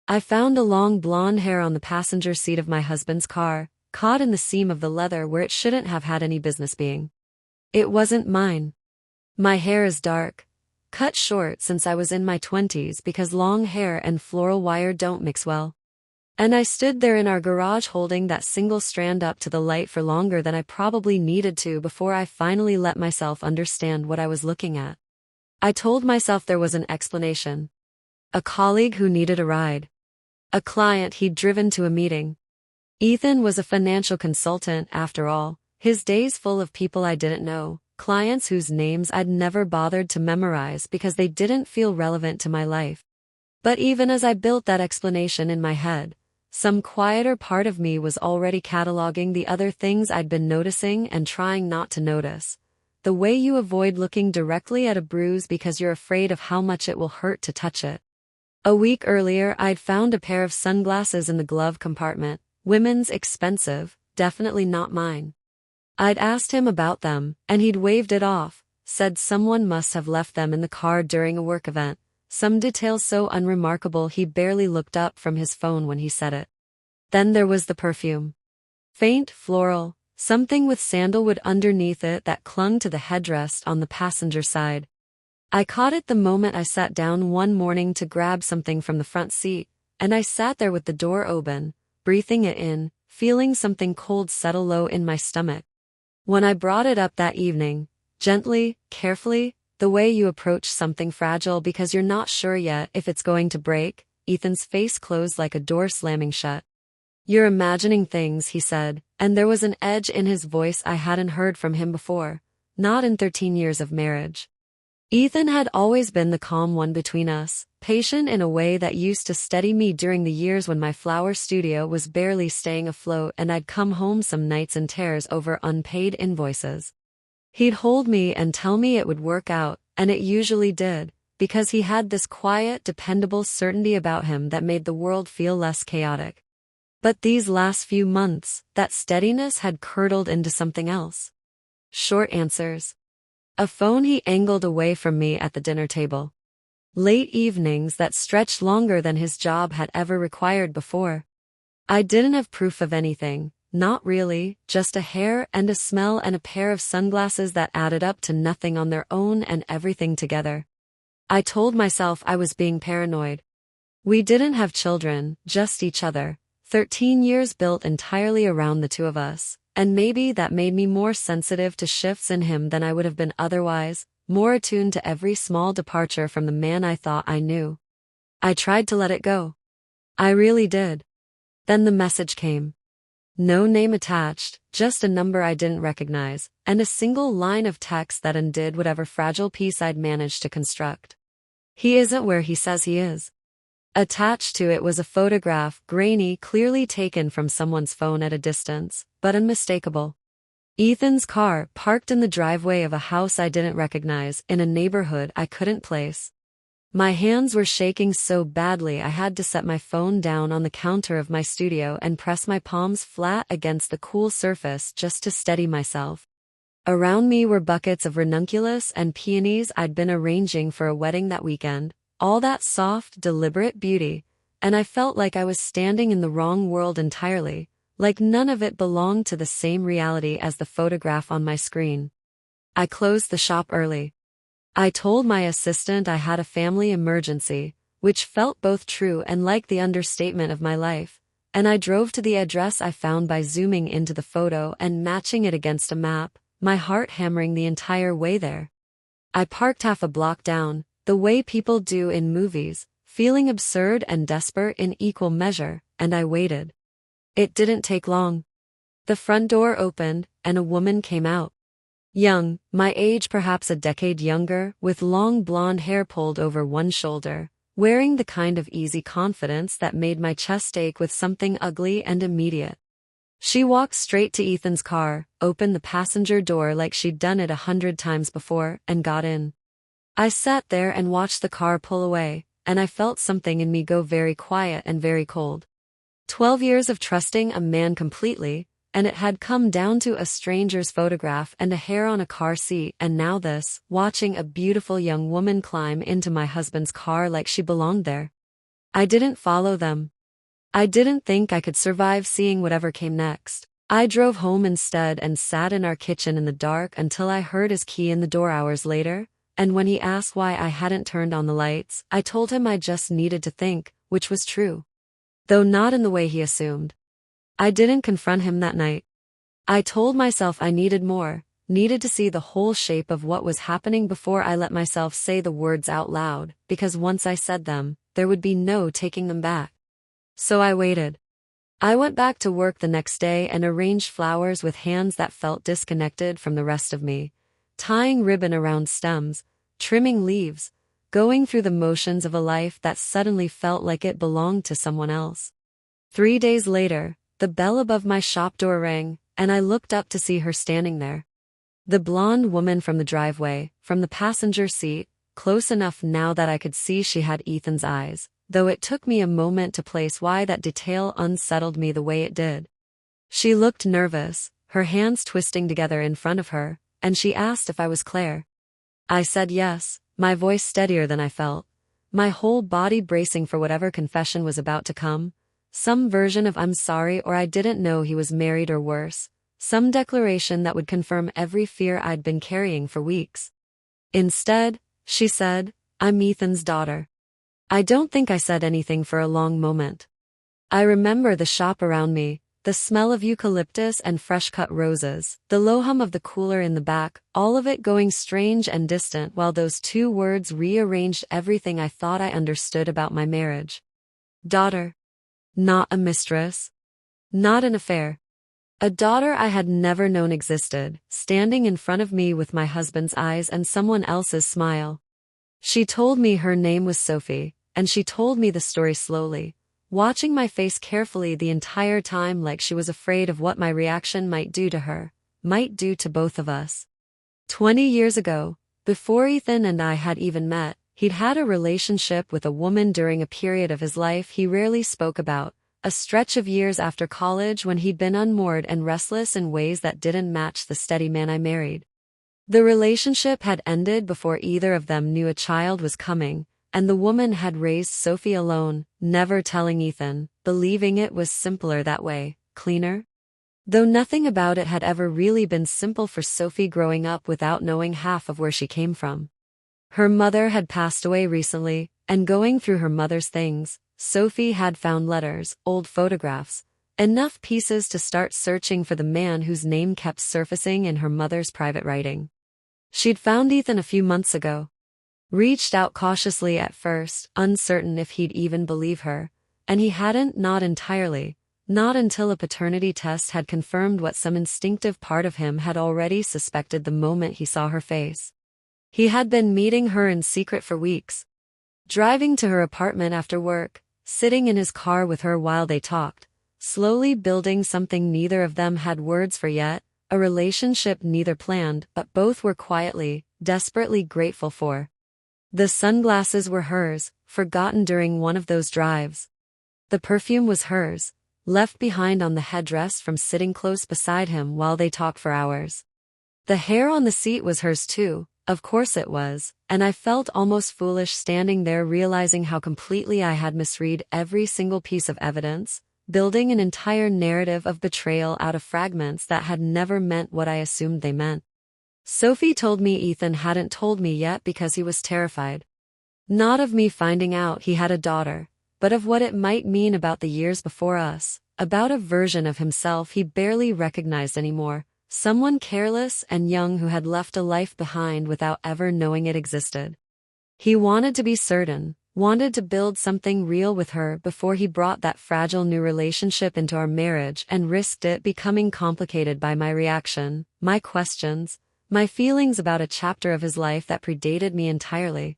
I found a long blonde hair on the passenger seat of my husband's car, caught in the seam of the leather where it shouldn't have had any business being. It wasn't mine. My hair is dark, cut short since I was in my 20s because long hair and floral wire don't mix well. And I stood there in our garage holding that single strand up to the light for longer than I probably needed to before I finally let myself understand what I was looking at. I told myself there was an explanation. A colleague who needed a ride. A client he'd driven to a meeting. Ethan was a financial consultant, after all, his days full of people I didn't know, clients whose names I'd never bothered to memorize because they didn't feel relevant to my life. But even as I built that explanation in my head, some quieter part of me was already cataloging the other things I'd been noticing and trying not to notice. The way you avoid looking directly at a bruise because you're afraid of how much it will hurt to touch it. A week earlier, I'd found a pair of sunglasses in the glove compartment, women's expensive, definitely not mine. I'd asked him about them, and he'd waved it off, said someone must have left them in the car during a work event. Some detail so unremarkable he barely looked up from his phone when he said it. Then there was the perfume. Faint, floral, something with sandalwood underneath it that clung to the headrest on the passenger side. I caught it the moment I sat down one morning to grab something from the front seat, and I sat there with the door open, breathing it in, feeling something cold settle low in my stomach. When I brought it up that evening, gently, carefully, the way you approach something fragile because you're not sure yet if it's going to break, Ethan's face closed like a door slamming shut. "You're imagining things," he said, and there was an edge in his voice I hadn't heard from him before, not in 13 years of marriage. Ethan had always been the calm one between us, patient in a way that used to steady me during the years when my flower studio was barely staying afloat and I'd come home some nights in tears over unpaid invoices. He'd hold me and tell me it would work out, and it usually did, because he had this quiet, dependable certainty about him that made the world feel less chaotic. But these last few months, that steadiness had curdled into something else. Short answers. A phone he angled away from me at the dinner table. Late evenings that stretched longer than his job had ever required before. I didn't have proof of anything. Not really, just a hair and a smell and a pair of sunglasses that added up to nothing on their own and everything together. I told myself I was being paranoid. We didn't have children, just each other. 13 years built entirely around the two of us, and maybe that made me more sensitive to shifts in him than I would have been otherwise, more attuned to every small departure from the man I thought I knew. I tried to let it go. I really did. Then the message came. No name attached, just a number I didn't recognize, and a single line of text that undid whatever fragile piece I'd managed to construct. "He isn't where he says he is." Attached to it was a photograph, grainy, clearly taken from someone's phone at a distance, but unmistakable. Ethan's car, parked in the driveway of a house I didn't recognize, in a neighborhood I couldn't place. My hands were shaking so badly I had to set my phone down on the counter of my studio and press my palms flat against the cool surface just to steady myself. Around me were buckets of ranunculus and peonies I'd been arranging for a wedding that weekend, all that soft, deliberate beauty, and I felt like I was standing in the wrong world entirely, like none of it belonged to the same reality as the photograph on my screen. I closed the shop early. I told my assistant I had a family emergency, which felt both true and like the understatement of my life, and I drove to the address I found by zooming into the photo and matching it against a map, my heart hammering the entire way there. I parked half a block down, the way people do in movies, feeling absurd and desperate in equal measure, and I waited. It didn't take long. The front door opened, and a woman came out. Young, my age perhaps a decade younger, with long blonde hair pulled over one shoulder, wearing the kind of easy confidence that made my chest ache with something ugly and immediate. She walked straight to Ethan's car, opened the passenger door like she'd done it 100 times before, and got in. I sat there and watched the car pull away, and I felt something in me go very quiet and very cold. 12 years of trusting a man completely, and it had come down to a stranger's photograph and a hair on a car seat, and now this, watching a beautiful young woman climb into my husband's car like she belonged there. I didn't follow them. I didn't think I could survive seeing whatever came next. I drove home instead and sat in our kitchen in the dark until I heard his key in the door hours later, and when he asked why I hadn't turned on the lights, I told him I just needed to think, which was true. Though not in the way he assumed. I didn't confront him that night. I told myself I needed more, needed to see the whole shape of what was happening before I let myself say the words out loud, because once I said them, there would be no taking them back. So I waited. I went back to work the next day and arranged flowers with hands that felt disconnected from the rest of me, tying ribbon around stems, trimming leaves, going through the motions of a life that suddenly felt like it belonged to someone else. 3 days later, the bell above my shop door rang, and I looked up to see her standing there. The blonde woman from the driveway, from the passenger seat, close enough now that I could see she had Ethan's eyes, though it took me a moment to place why that detail unsettled me the way it did. She looked nervous, her hands twisting together in front of her, and she asked if I was Claire. I said yes, my voice steadier than I felt, my whole body bracing for whatever confession was about to come, some version of I'm sorry or I didn't know he was married or worse, some declaration that would confirm every fear I'd been carrying for weeks. Instead, she said, I'm Ethan's daughter. I don't think I said anything for a long moment. I remember the shop around me, the smell of eucalyptus and fresh-cut roses, the low hum of the cooler in the back, all of it going strange and distant while those two words rearranged everything I thought I understood about my marriage. Daughter. Not a mistress. Not an affair. A daughter I had never known existed, standing in front of me with my husband's eyes and someone else's smile. She told me her name was Sophie, and she told me the story slowly, watching my face carefully the entire time like she was afraid of what my reaction might do to her, might do to both of us. 20 years ago, before Ethan and I had even met, he'd had a relationship with a woman during a period of his life he rarely spoke about, a stretch of years after college when he'd been unmoored and restless in ways that didn't match the steady man I married. The relationship had ended before either of them knew a child was coming, and the woman had raised Sophie alone, never telling Ethan, believing it was simpler that way, cleaner. Though nothing about it had ever really been simple for Sophie growing up without knowing half of where she came from. Her mother had passed away recently, and going through her mother's things, Sophie had found letters, old photographs, enough pieces to start searching for the man whose name kept surfacing in her mother's private writing. She'd found Ethan a few months ago. Reached out cautiously at first, uncertain if he'd even believe her, and he hadn't, not entirely, not until a paternity test had confirmed what some instinctive part of him had already suspected the moment he saw her face. He had been meeting her in secret for weeks. Driving to her apartment after work, sitting in his car with her while they talked, slowly building something neither of them had words for yet, a relationship neither planned but both were quietly, desperately grateful for. The sunglasses were hers, forgotten during one of those drives. The perfume was hers, left behind on the headdress from sitting close beside him while they talked for hours. The hair on the seat was hers too, of course it was, and I felt almost foolish standing there realizing how completely I had misread every single piece of evidence, building an entire narrative of betrayal out of fragments that had never meant what I assumed they meant. Sophie told me Ethan hadn't told me yet because he was terrified. Not of me finding out he had a daughter, but of what it might mean about the years before us, about a version of himself he barely recognized anymore, someone careless and young who had left a life behind without ever knowing it existed. He wanted to be certain, wanted to build something real with her before he brought that fragile new relationship into our marriage and risked it becoming complicated by my reaction, my questions, my feelings about a chapter of his life that predated me entirely.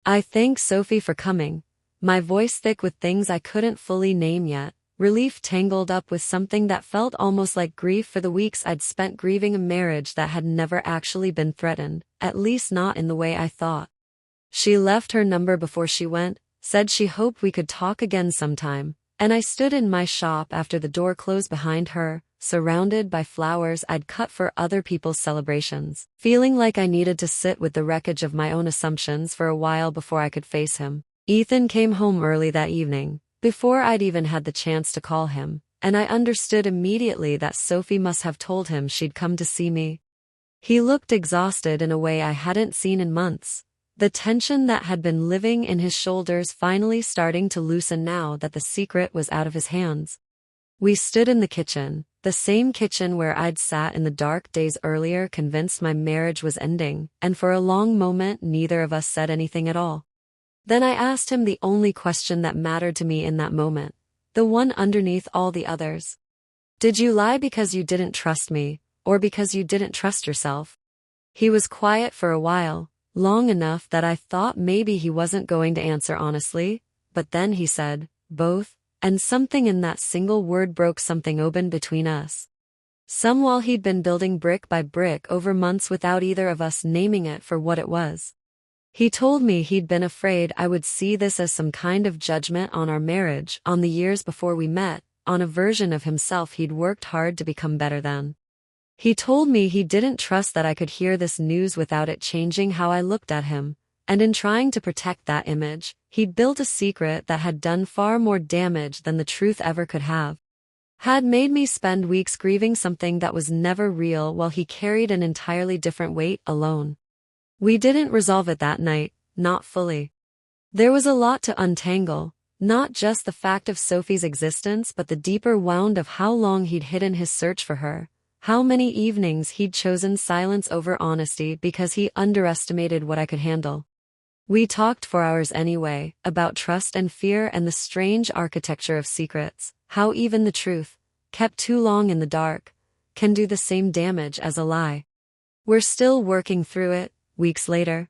I thanked Sophie for coming, my voice thick with things I couldn't fully name yet, relief tangled up with something that felt almost like grief for the weeks I'd spent grieving a marriage that had never actually been threatened, at least not in the way I thought. She left her number before she went, said she hoped we could talk again sometime, and I stood in my shop after the door closed behind her, surrounded by flowers I'd cut for other people's celebrations, feeling like I needed to sit with the wreckage of my own assumptions for a while before I could face him. Ethan came home early that evening, before I'd even had the chance to call him, and I understood immediately that Sophie must have told him she'd come to see me. He looked exhausted in a way I hadn't seen in months, the tension that had been living in his shoulders finally starting to loosen now that the secret was out of his hands. We stood in the kitchen, the same kitchen where I'd sat in the dark days earlier convinced my marriage was ending, and for a long moment neither of us said anything at all. Then I asked him the only question that mattered to me in that moment, the one underneath all the others. Did you lie because you didn't trust me, or because you didn't trust yourself? He was quiet for a while, long enough that I thought maybe he wasn't going to answer honestly, but then he said, both, and something in that single word broke something open between us. Some wall he'd been building brick by brick over months without either of us naming it for what it was. He told me he'd been afraid I would see this as some kind of judgment on our marriage, on the years before we met, on a version of himself he'd worked hard to become better than. He told me he didn't trust that I could hear this news without it changing how I looked at him, and in trying to protect that image, he'd built a secret that had done far more damage than the truth ever could have. Had made me spend weeks grieving something that was never real while he carried an entirely different weight alone. We didn't resolve it that night, not fully. There was a lot to untangle, not just the fact of Sophie's existence but the deeper wound of how long he'd hidden his search for her, how many evenings he'd chosen silence over honesty because he underestimated what I could handle. We talked for hours anyway, about trust and fear and the strange architecture of secrets, how even the truth, kept too long in the dark, can do the same damage as a lie. We're still working through it, weeks later.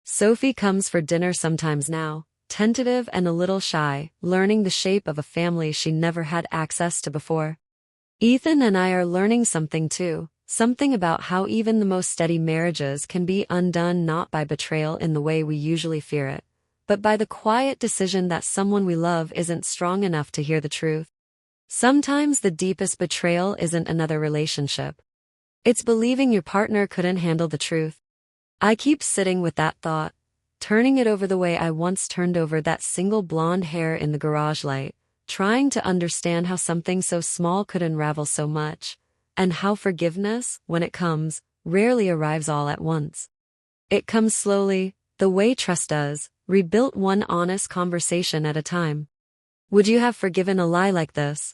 Sophie comes for dinner sometimes now, tentative and a little shy, learning the shape of a family she never had access to before. Ethan and I are learning something too, something about how even the most steady marriages can be undone not by betrayal in the way we usually fear it, but by the quiet decision that someone we love isn't strong enough to hear the truth. Sometimes the deepest betrayal isn't another relationship. It's believing your partner couldn't handle the truth. I keep sitting with that thought, turning it over the way I once turned over that single blonde hair in the garage light, trying to understand how something so small could unravel so much, and how forgiveness, when it comes, rarely arrives all at once. It comes slowly, the way trust does, rebuilt one honest conversation at a time. Would you have forgiven a lie like this?